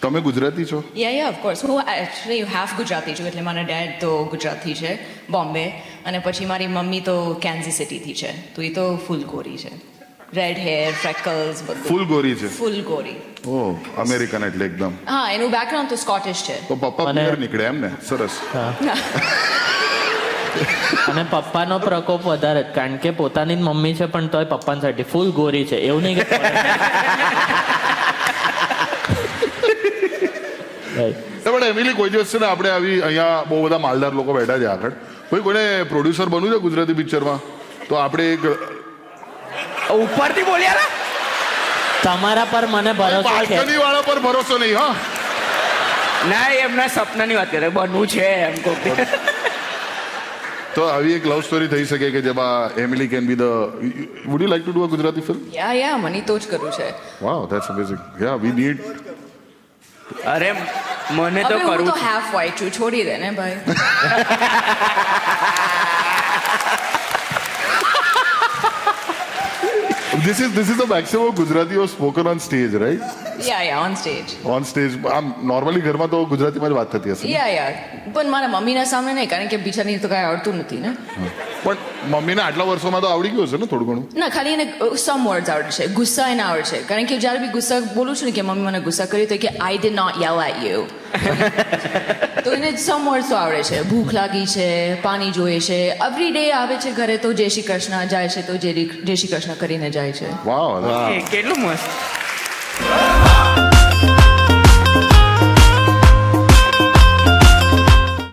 તમે ગુજરાતી છો? યા ઓફકોર્સ હું એકચ્યુઅલી હાફ ગુજરાતી છું, એટલે મારા ડેડ તો ગુજરાતી છે બોમ્બે, અને પછી મારી મમ્મી તો કેન્ઝી સિટીથી છે, તો એ તો ફૂલ ગોરી છે, રેડ હેર, ફ્રેકલ્સ, બધું ફૂલ ગોરી છે? ફૂલ ગોરી. ઓહ, અમેરિકન એટલે એકદમ. હા, એનું બેકગ્રાઉન્ડ તો સ્કોટિશ છે. તો પપ્પા અને- પ્લેયર નીકળે એમ ને? સરસ. અને પપ્પાનો પ્રકોપ વધારે જ, કારણ કે પોતાની જ મમ્મી છે પણ તોય પપ્પાની સાથે ફૂલ ગોરી છે, એવું નહીં કે Right. પણ એમિલી, કોઈ દિવસ છે ને આપણે આવી અહીંયા બહુ બધા માલદાર લોકો બેઠા છે આગળ, કોઈને પ્રોડ્યુસર બનવું છે ગુજરાતી પિક્ચરમાં, તો આપણે એક ઉપરથી બોલ્યા તમારા પર મને ભરોસો છે. બાલ્કની વાળા પર ભરોસો નહીં. હા, ના, એમના સપનાની વાત કરે, બનવું છે એમ કોક. તો આવી એક લવ સ્ટોરી થઈ શકે કે જેમાં Emily can be the. Would you like to do a Gujarati film? Yeah મને તો જ કરવું છે. Wow, that's amazing. Yeah, we need. અરે મને તો હવે હું કરવું તો હાફ વ્હાઈટ છું, છોડી દે ને ભાઈ. This is the maximum Gujarati was spoken on stage, right? Yeah on stage. On stage. આમ નોર્મલી ઘરમાં તો ગુજરાતીમાં જ વાત થતી હશે ને? યા પણ મારા મમ્મીના સામે નહીં, કારણ કે બિચારી તો કાંઈ આવડતું નથી ને. પણ મમ્મીને આટલા વર્ષોમાં તો આવડી ગયું હશે ને થોડું ઘણું? ના, ખાલી એને સમ વર્ડ્સ આવડે છે, ગુસ્સા એને આવડે છે, કારણ કે જ્યારે બી ગુસ્સા બોલું છું ને કે મમ્મી મને ગુસ્સા કર્યો, તો કે I did not yell at you. તો એને સમ વર્ડ્સ તો આવડે છે. ભૂખ લાગી છે, પાણી જોઈએ છે, એવરી ડે આવે છે ઘરે તો જય શ્રી કૃષ્ણ, જાય છે તો જય શ્રી કૃષ્ણ કરીને જાય છે. વાવ. કેટલું મસ્ત.